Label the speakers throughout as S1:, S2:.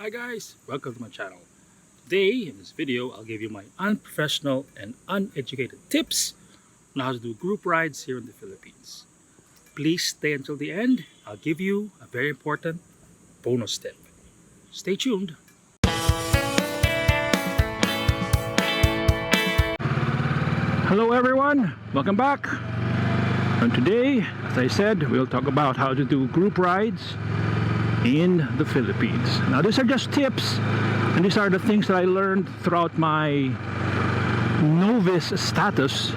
S1: Hi guys, welcome to my channel. Today in this video I'll give you my unprofessional and uneducated tips on how to do group rides here in the Philippines. Please stay until the end. I'll give you a very important bonus tip. Stay tuned. Hello everyone, welcome back. And today, as I said, we'll talk about how to do group rides in the Philippines. Now these are just tips, and these are the things that I learned throughout my novice status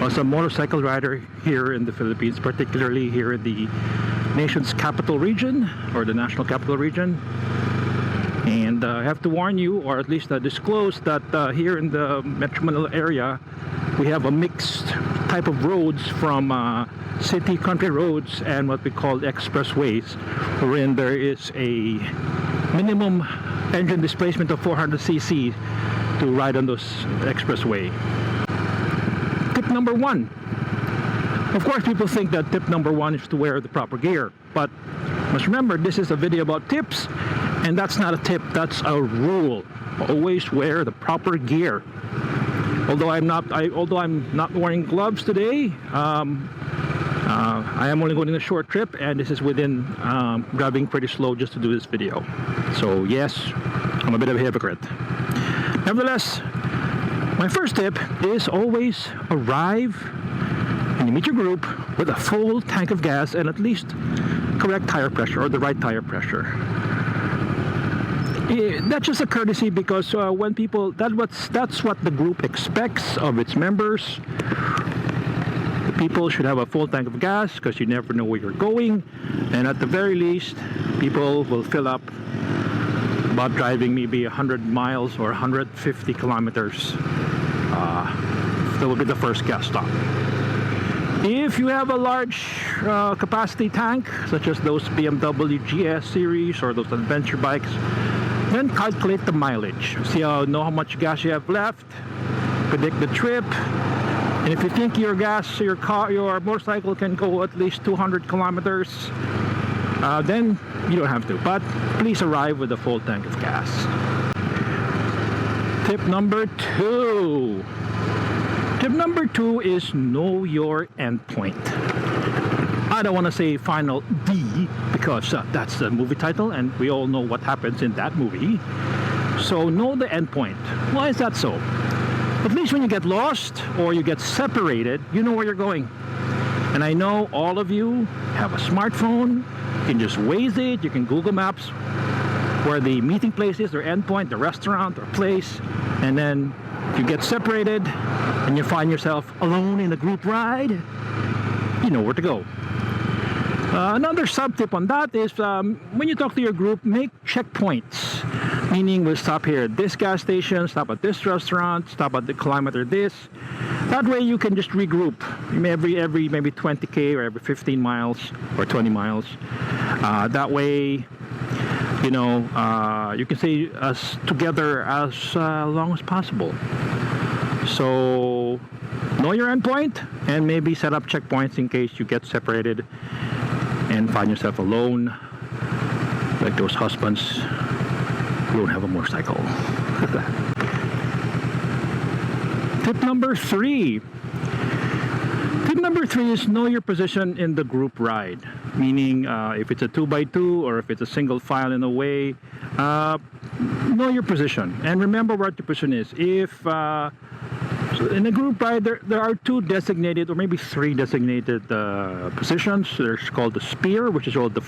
S1: as a motorcycle rider here in the Philippines, particularly here in the nation's capital region, or the national capital region. And I have to warn you, or at least disclose, that here in the Metro Manila area we have a mixed type of roads, from city country roads and what we call expressways, wherein there is a minimum engine displacement of 400cc to ride on those expressway. Tip number one. Of course, people think that tip number one is to wear the proper gear, but must remember, this is a video about tips, and that's not a tip, that's a rule. Always wear the proper gear. Although I'm not wearing gloves today, I am only going on a short trip, and this is within driving pretty slow just to do this video. So yes, I'm a bit of a hypocrite. Nevertheless, my first tip is always arrive and you meet your group with a full tank of gas and at least correct tire pressure, or the right tire pressure. That's just a courtesy, because when people, that's what the group expects of its members. The people should have a full tank of gas, because you never know where you're going, and at the very least people will fill up about driving maybe 100 miles or 150 kilometers. That will be the first gas stop. If you have a large capacity tank, such as those BMW GS series or those adventure bikes, then calculate the mileage. See how much gas you have left, predict the trip, and if you think your motorcycle can go at least 200 kilometers, then you don't have to. But please arrive with a full tank of gas. Tip number two. Tip number two is know your endpoint. I don't want to say Final D, because that's the movie title and we all know what happens in that movie. So know the endpoint. Why is that so? At least when you get lost or you get separated, you know where you're going. And I know all of you have a smartphone. You can just Waze it, you can Google Maps where the meeting place is, their endpoint, the restaurant or place, and then you get separated and you find yourself alone in a group ride, you know where to go. Another sub tip on that is when you talk to your group, make checkpoints, meaning we'll stop here at this gas station, stop at this restaurant, stop at the kilometer this. That way you can just regroup every maybe 20k or every 15 miles or 20 miles. That way, you know, you can stay together as long as possible. So know your endpoint and maybe set up checkpoints in case you get separated and find yourself alone, like those husbands who don't have a motorcycle. Tip number three. Tip number three is know your position in the group ride. Meaning, if it's a 2x2 or if it's a single file in a way, know your position and remember what your position is. If so in a group ride, there are two designated, or maybe three designated positions. There's called the spear, which is called the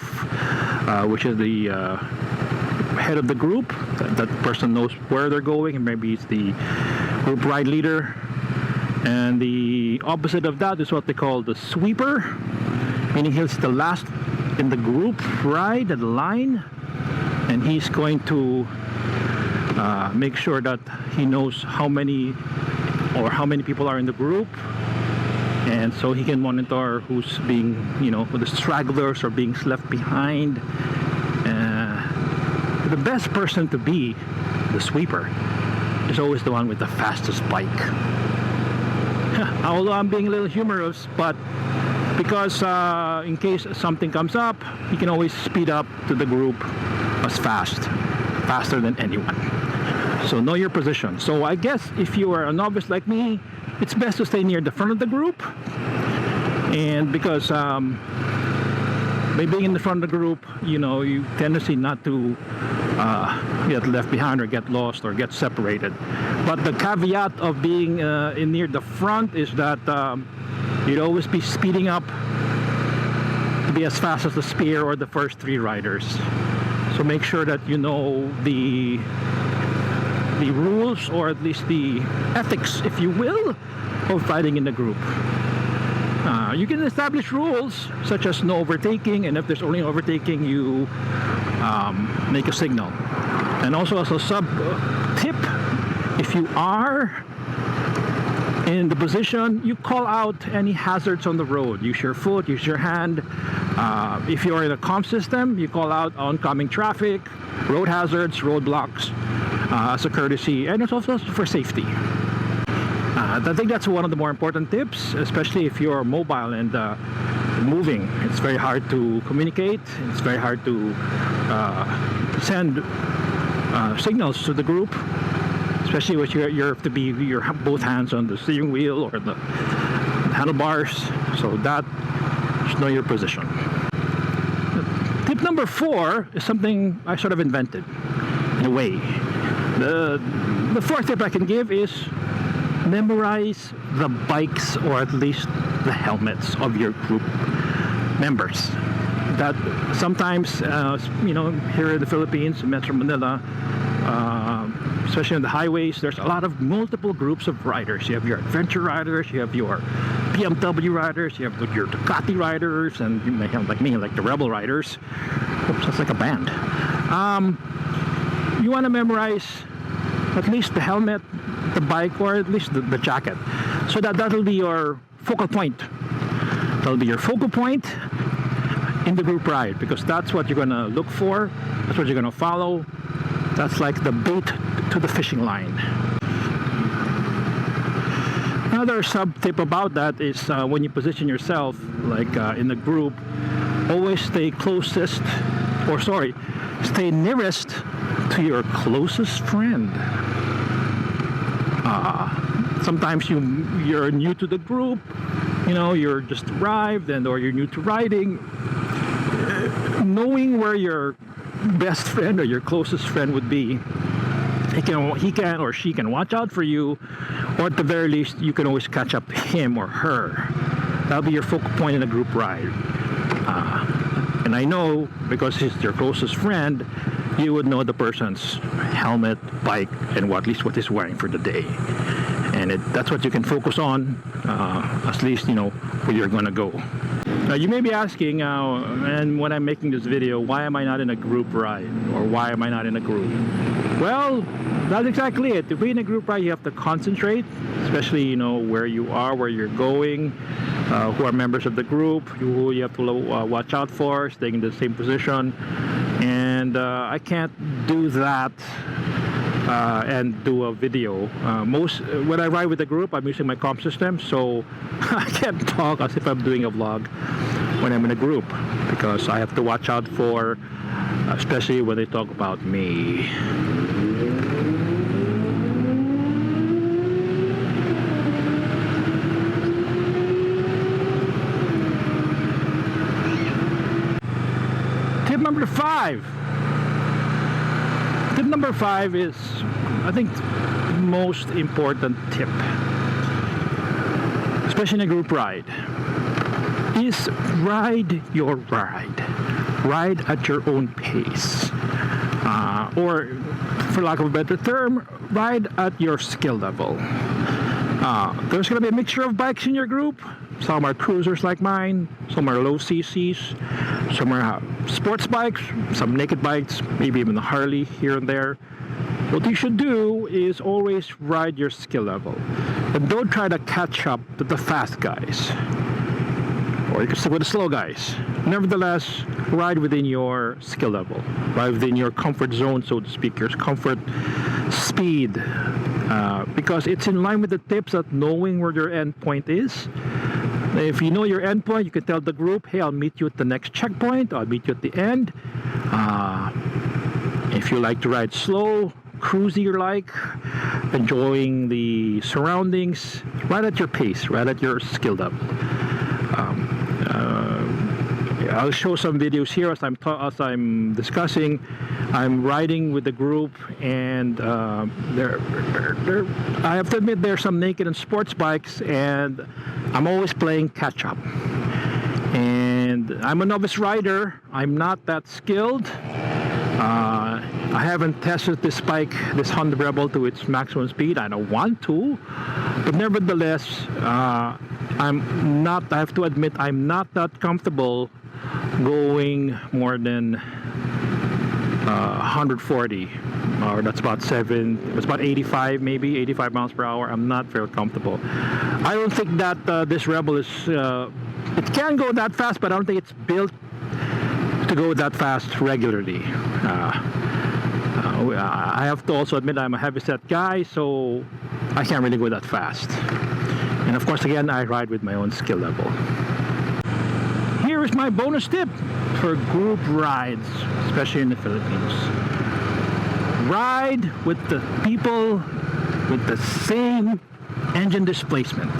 S1: head of the group. That person knows where they're going, and maybe it's the group ride leader. And the opposite of that is what they call the sweeper, meaning he's the last in the group ride at the line, and he's going to make sure that he knows how many people are in the group, and so he can monitor who's being, the stragglers are being left behind. The best person to be the sweeper is always the one with the fastest bike. Although I'm being a little humorous, but because in case something comes up, you can always speed up to the group as fast. faster than anyone. So know your position. So I guess if you are a novice like me, it's best to stay near the front of the group, and because by being in the front of the group, you know, you tendency not to get left behind or get lost or get separated. But the caveat of being in near the front is that you'd always be speeding up to be as fast as the spear or the first three riders. So make sure that you know the rules, or at least the ethics, if you will, of riding in the group. You can establish rules such as no overtaking, and if there's only overtaking, you make a signal. And also as a sub tip, if you are in the position, you call out any hazards on the road. Use your foot, use your hand. If you're in a comm system, you call out oncoming traffic, road hazards, roadblocks, as a courtesy, and it's also for safety. I think that's one of the more important tips, especially if you're mobile and moving. It's very hard to communicate. It's very hard to send signals to the group, especially when you have to be both hands on the steering wheel or the handlebars. So that, just know your position. Tip number 4 is something I sort of invented in a way. The fourth tip I can give is memorize the bikes, or at least the helmets of your group members. That sometimes, you know, here in the Philippines, in Metro Manila, especially on the highways, there's a lot of multiple groups of riders. You have your adventure riders, you have your BMW riders, you have your Ducati riders, and you may have, like me, like the Rebel riders. Oops, that's like a band. You want to memorize at least the helmet, the bike, or at least the jacket, so that'll be your focal point. That'll be your focal point in the group ride, because that's what you're gonna look for, that's what you're gonna follow. That's like the bait to the fishing line. Another sub tip about that is when you position yourself, like in the group, always stay nearest to your closest friend. Sometimes you're new to the group, you know, you're just arrived, or you're new to riding. Knowing where your best friend or your closest friend would be, he can or she can watch out for you, or at the very least you can always catch up him or her. That'll be your focal point in a group ride. And I know, because he's your closest friend, you would know the person's helmet, bike, and at least what he's wearing for the day. And that's what you can focus on, at least you know where you're gonna go. Now you may be asking, and when I'm making this video, why am I not in a group ride? Or why am I not in a group? Well, that's exactly it. To be in a group ride, you have to concentrate, especially, you know, where you are, where you're going, who are members of the group, who you have to watch out for, staying in the same position. And I can't do that and do a video. When I ride with the group, I'm using my comm system, so I can't talk as if I'm doing a vlog when I'm in a group, because I have to watch out for, especially when they talk about me. Tip number 5. Tip number 5 is, I think, the most important tip, especially in a group ride, is ride your ride. Ride at your own pace. Or, for lack of a better term, ride at your skill level. There's going to be a mixture of bikes in your group. Some are cruisers like mine, some are low CCs, some are sports bikes, some naked bikes, maybe even a Harley here and there. What you should do is always ride your skill level, and don't try to catch up to the fast guys, or you can stick with the slow guys. Nevertheless, ride within your skill level, ride within your comfort zone, so to speak, your comfort speed, because it's in line with the tips of knowing where your endpoint is. If you know your endpoint, you can tell the group, hey, I'll meet you at the next checkpoint, I'll meet you at the end. If you like to ride slow, cruisy like, enjoying the surroundings, right at your pace, right at your skill level. I'll show some videos here as I'm discussing. I'm riding with the group, and I have to admit there's some naked and sports bikes, and I'm always playing catch up. And I'm a novice rider. I'm not that skilled. I haven't tested this bike, this Honda Rebel, to its maximum speed. I don't want to, but nevertheless, I have to admit, I'm not that comfortable going more than 140, or that's about 85, maybe 85 miles per hour. I'm not very comfortable. I don't think that this Rebel is, it can go that fast, but I don't think it's built to go that fast regularly. I have to also admit I'm a heavyset guy, so I can't really go that fast. And of course, again, I ride with my own skill level. Here is my bonus tip for group rides, especially in the Philippines. Ride with the people with the same engine displacement.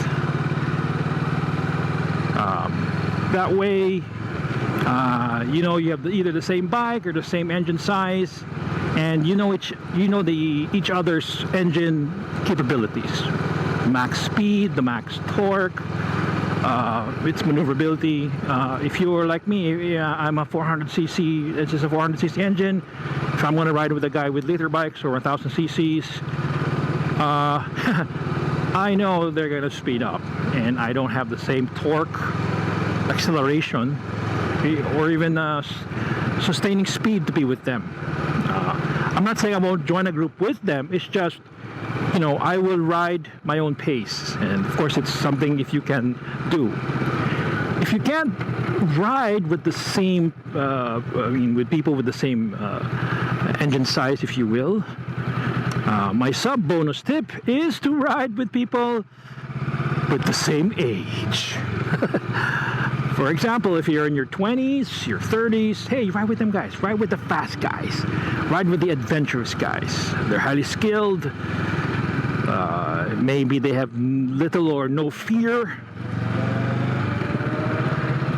S1: That way, you know, you have either the same bike or the same engine size, and you know each other's engine capabilities, the max speed, the max torque, its maneuverability. If you're like me, I'm a 400cc. It's just a 400cc engine. If I'm going to ride with a guy with liter bikes or 1000 cc's, I know they're going to speed up, and I don't have the same torque, acceleration, or even sustaining speed to be with them. I'm not saying I won't join a group with them. It's just, you know, I will ride my own pace, and of course it's something if you can do. If you can't ride with the same, with people with the same engine size, if you will, my sub bonus tip is to ride with people with the same age. For example, if you're in your 20s, your 30s, hey, ride with them guys. Ride with the fast guys. Ride with the adventurous guys. They're highly skilled. Maybe they have little or no fear.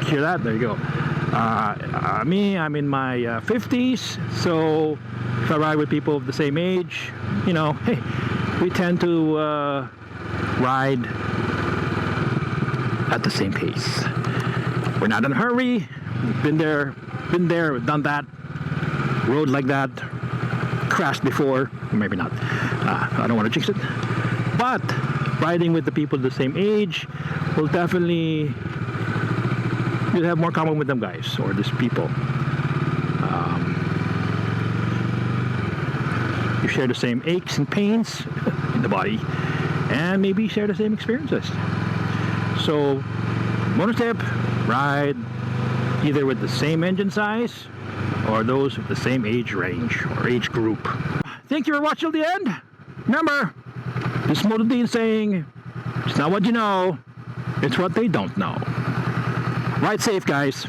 S1: Hear that? There you go. Me, I'm in my 50s, so if I ride with people of the same age, you know, hey, we tend to ride at the same pace. We're not in a hurry. We've been there, we've done that, rode like that, crashed before, maybe not. I don't want to jinx it. But riding with the people the same age will definitely, you'll have more common with them guys, or these people. You share the same aches and pains in the body, and maybe share the same experiences. So, bonus tip, ride either with the same engine size or those with the same age range or age group. Thank you for watching till the end. Remember, this Moto Dean saying, it's not what you know, it's what they don't know. Ride safe, guys.